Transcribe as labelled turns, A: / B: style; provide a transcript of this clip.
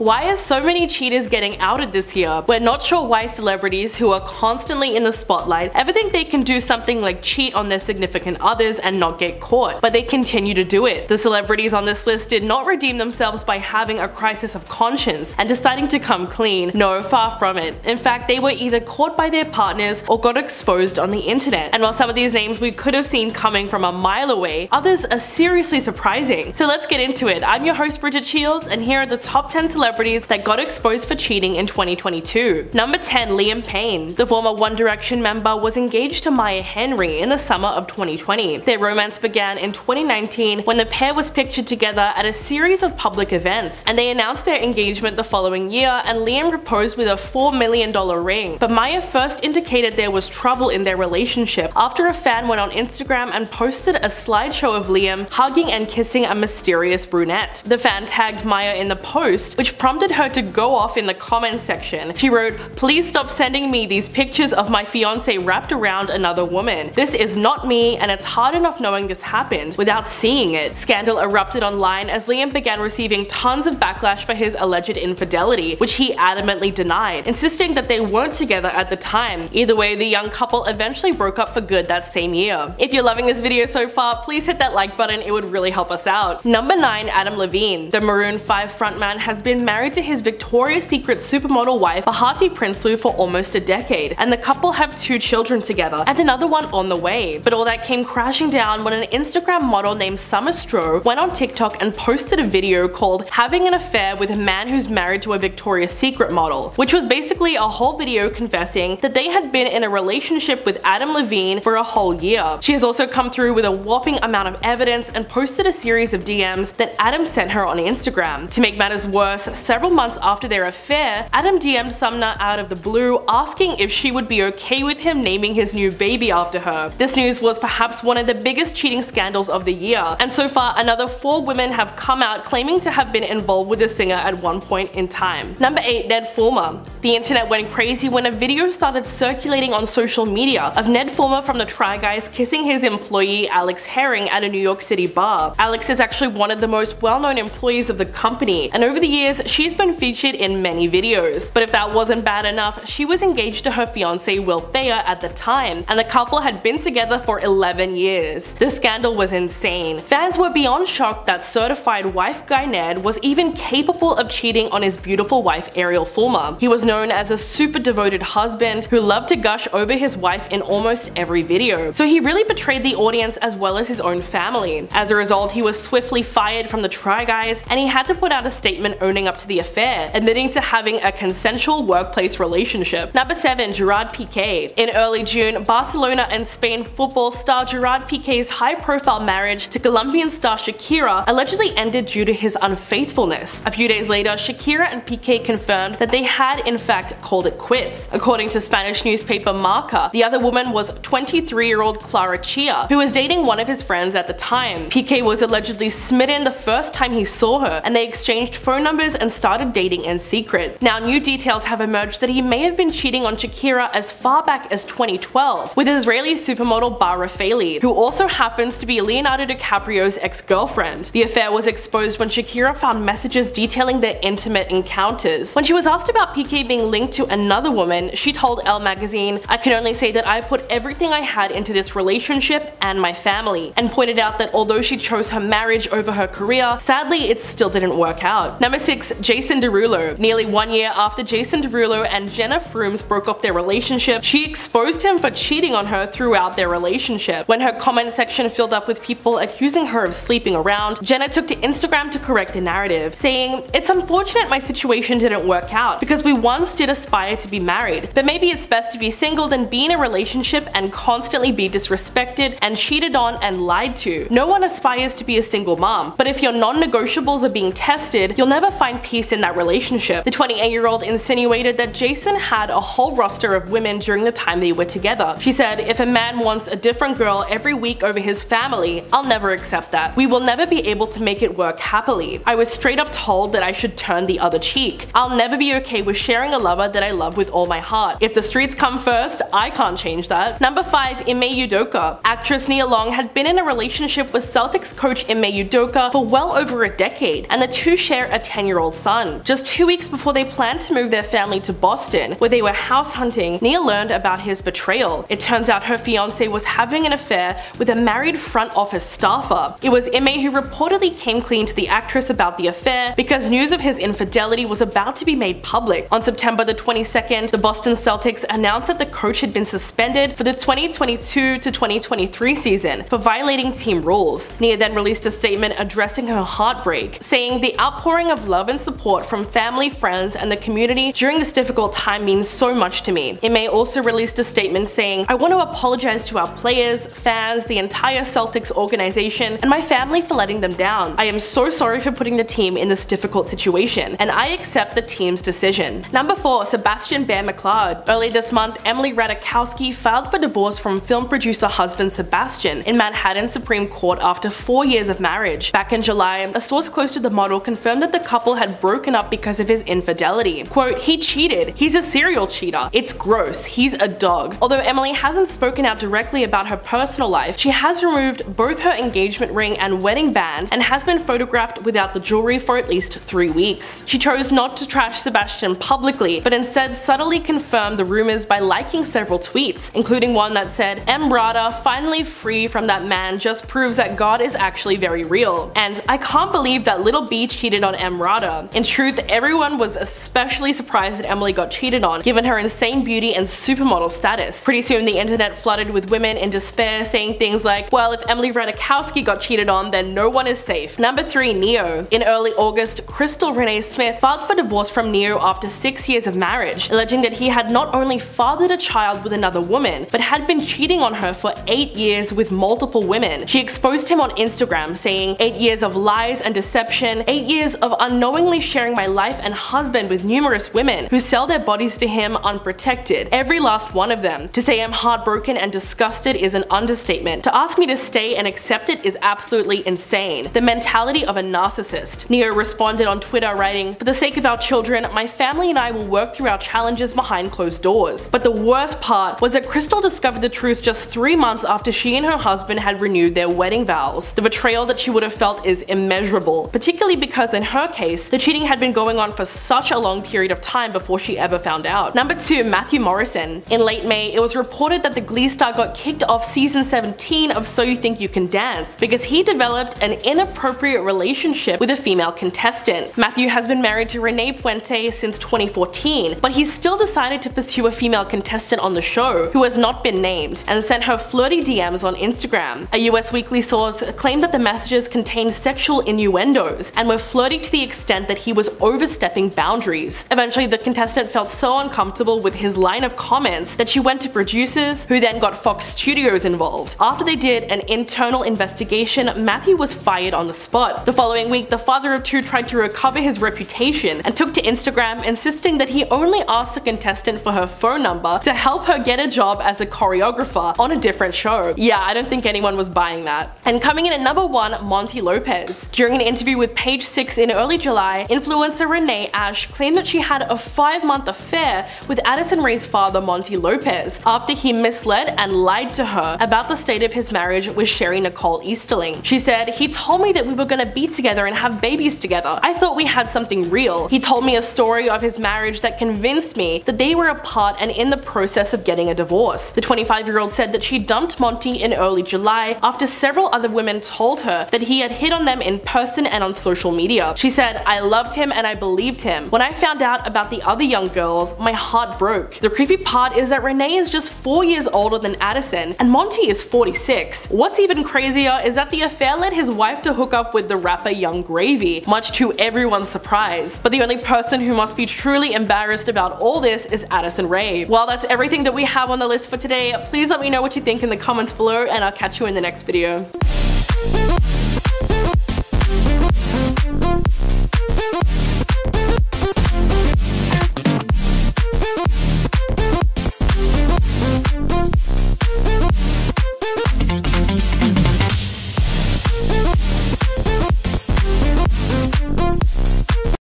A: Why are so many cheaters getting outed this year? We're not sure why celebrities who are constantly in the spotlight ever think they can do something like cheat on their significant others and not get caught, but they continue to do it. The celebrities on this list did not redeem themselves by having a crisis of conscience and deciding to come clean. No, far from it. In fact, they were either caught by their partners or got exposed on the internet. And while some of these names we could have seen coming from a mile away, others are seriously surprising. So let's get into it. I'm your host Bridget Shields, and here are the top 10 celebrities that got exposed for cheating in 2022. Number 10. Liam Payne. The former One Direction member was engaged to Maya Henry in the summer of 2020. Their romance began in 2019 when the pair was pictured together at a series of public events, and they announced their engagement the following year, and Liam proposed with a $4 million ring. But Maya first indicated there was trouble in their relationship after a fan went on Instagram and posted a slideshow of Liam hugging and kissing a mysterious brunette. The fan tagged Maya in the post, which prompted her to go off in the comments section. She wrote, "Please stop sending me these pictures of my fiance wrapped around another woman. This is not me, and it's hard enough knowing this happened without seeing it." Scandal erupted online as Liam began receiving tons of backlash for his alleged infidelity, which he adamantly denied, insisting that they weren't together at the time. Either way, the young couple eventually broke up for good that same year. If you're loving this video so far, please hit that like button, it would really help us out. Number 9. Adam Levine. The Maroon 5 frontman has been married to his Victoria's Secret supermodel wife Bahati Prinsloo for almost a decade, and the couple have 2 children together and another one on the way. But all that came crashing down when an Instagram model named Summer Stroh went on TikTok and posted a video called "Having an Affair with a Man Who's Married to a Victoria's Secret Model," which was basically a whole video confessing that they had been in a relationship with Adam Levine for a whole year. She has also come through with a whopping amount of evidence and posted a series of DMs that Adam sent her on Instagram. To make matters worse, several months after their affair, Adam DM'd Sumner out of the blue asking if she would be okay with him naming his new baby after her. This news was perhaps one of the biggest cheating scandals of the year, and so far another 4 women have come out claiming to have been involved with the singer at one point in time. Number 8. Ned Fulmer. The internet went crazy when a video started circulating on social media of Ned Fulmer from the Try Guys kissing his employee Alex Herring at a New York City bar. Alex is actually one of the most well-known employees of the company, and over the years she's been featured in many videos. But if that wasn't bad enough, she was engaged to her fiance Will Thayer at the time, and the couple had been together for 11 years. The scandal was insane. Fans were beyond shocked that certified wife guy Ned was even capable of cheating on his beautiful wife Ariel Fulmer. He was known as a super devoted husband who loved to gush over his wife in almost every video, so he really betrayed the audience as well as his own family. As a result, he was swiftly fired from the Try Guys, and he had to put out a statement owning up to the affair, admitting to having a consensual workplace relationship. Number 7. Gerard Piqué. In early June, Barcelona and Spain football star Gerard Piqué's high-profile marriage to Colombian star Shakira allegedly ended due to his unfaithfulness. A few days later, Shakira and Piqué confirmed that they had in fact called it quits. According to Spanish newspaper Marca, the other woman was 23-year-old Clara Chia, who was dating one of his friends at the time. Piqué was allegedly smitten the first time he saw her, and they exchanged phone numbers and started dating in secret. Now, new details have emerged that he may have been cheating on Shakira as far back as 2012 with Israeli supermodel Bar Refaeli, who also happens to be Leonardo DiCaprio's ex-girlfriend. The affair was exposed when Shakira found messages detailing their intimate encounters. When she was asked about Piqué being linked to another woman, she told Elle magazine, "I can only say that I put everything I had into this relationship and my family," and pointed out that although she chose her marriage over her career, sadly it still didn't work out. Number 6. Jason Derulo. Nearly 1 year after Jason Derulo and Jenna Frooms broke off their relationship, she exposed him for cheating on her throughout their relationship. When her comment section filled up with people accusing her of sleeping around, Jenna took to Instagram to correct the narrative, saying, "It's unfortunate my situation didn't work out because we once did aspire to be married, but maybe it's best to be single than be in a relationship and constantly be disrespected and cheated on and lied to. No one aspires to be a single mom, but if your non-negotiables are being tested, you'll never find peace in that relationship." The 28-year-old insinuated that Jason had a whole roster of women during the time they were together. She said, "If a man wants a different girl every week over his family, I'll never accept that. We will never be able to make it work happily. I was straight up told that I should turn the other cheek. I'll never be okay with sharing a lover that I love with all my heart. If the streets come first, I can't change that." Number 5. Ime Udoka. Actress Nia Long had been in a relationship with Celtics coach Ime Udoka for well over a decade, and the two share a 10-year-old 5-year-old son. Just 2 weeks before they planned to move their family to Boston, where they were house hunting, Nia learned about his betrayal. It turns out her fiance was having an affair with a married front office staffer. It was Ime who reportedly came clean to the actress about the affair because news of his infidelity was about to be made public. On September the 22nd, the Boston Celtics announced that the coach had been suspended for the 2022 to 2023 season for violating team rules. Nia then released a statement addressing her heartbreak, saying, "The outpouring of love and support from family, friends, and the community during this difficult time means so much to me." Ime also released a statement saying, "I want to apologize to our players, fans, the entire Celtics organization, and my family for letting them down. I am so sorry for putting the team in this difficult situation, and I accept the team's decision." Number 4. Sebastian Bear-McClard. Early this month, Emily Ratajkowski filed for divorce from film producer husband Sebastian in Manhattan Supreme Court after 4 years of marriage. Back in July, a source close to the model confirmed that the couple had broken up because of his infidelity. Quote, "He cheated. He's a serial cheater. It's gross. He's a dog." Although Emily hasn't spoken out directly about her personal life, she has removed both her engagement ring and wedding band and has been photographed without the jewelry for at least 3 weeks. She chose not to trash Sebastian publicly, but instead subtly confirmed the rumors by liking several tweets, including one that said, "Emrata, finally free from that man, just proves that God is actually very real." And "I can't believe that little B cheated on Emrata." In truth, everyone was especially surprised that Emily got cheated on, given her insane beauty and supermodel status. Pretty soon the internet flooded with women in despair saying things like, "Well, if Emily Ratajkowski got cheated on, then no one is safe." Number 3. Neo. In early August, Crystal Renee Smith filed for divorce from Neo after 6 years of marriage, alleging that he had not only fathered a child with another woman, but had been cheating on her for 8 years with multiple women. She exposed him on Instagram, saying, "8 years of lies and deception, 8 years of unknowingly sharing my life and husband with numerous women who sell their bodies to him unprotected, every last one of them. To say I'm heartbroken and disgusted is an understatement. To ask me to stay and accept it is absolutely insane. The mentality of a narcissist." Neo responded on Twitter writing, "For the sake of our children, my family and I will work through our challenges behind closed doors." But the worst part was that Crystal discovered the truth just 3 months after she and her husband had renewed their wedding vows. The betrayal that she would have felt is immeasurable, particularly because in her case, the cheating had been going on for such a long period of time before she ever found out. Number 2. Matthew Morrison. In late May, it was reported that the Glee star got kicked off season 17 of So You Think You Can Dance because he developed an inappropriate relationship with a female contestant. Matthew has been married to Renee Puente since 2014, but he's still decided to pursue a female contestant on the show, who has not been named, and sent her flirty DMs on Instagram. A US Weekly source claimed that the messages contained sexual innuendos and were flirty to the extent that he was overstepping boundaries. Eventually, the contestant felt so uncomfortable with his line of comments that she went to producers, who then got Fox Studios involved. After they did an internal investigation, Matthew was fired on the spot. The following week, the father of two tried to recover his reputation and took to Instagram insisting that he only asked the contestant for her phone number to help her get a job as a choreographer on a different show. Yeah, I don't think anyone was buying that. And coming in at number 1, Monty Lopez. During an interview with Page 6 in early July, influencer Renee Ash claimed that she had a 5-month affair with Addison Rae's father, Monty Lopez, after he misled and lied to her about the state of his marriage with Sherry Nicole Easterling. She said, "He told me that we were gonna be together and have babies together. I thought we had something real. He told me a story of his marriage that convinced me that they were apart and in the process of getting a divorce." The 25-year-old said that she dumped Monty in early July after several other women told her that he had hit on them in person and on social media. She said, "I loved him and I believed him. When I found out about the other young girls, my heart broke." The creepy part is that Renee is just 4 years older than Addison, and Monty is 46. What's even crazier is that the affair led his wife to hook up with the rapper Young Gravy, much to everyone's surprise. But the only person who must be truly embarrassed about all this is Addison Rae. Well, that's everything that we have on the list for today. Please let me know what you think in the comments below, and I'll catch you in the next video.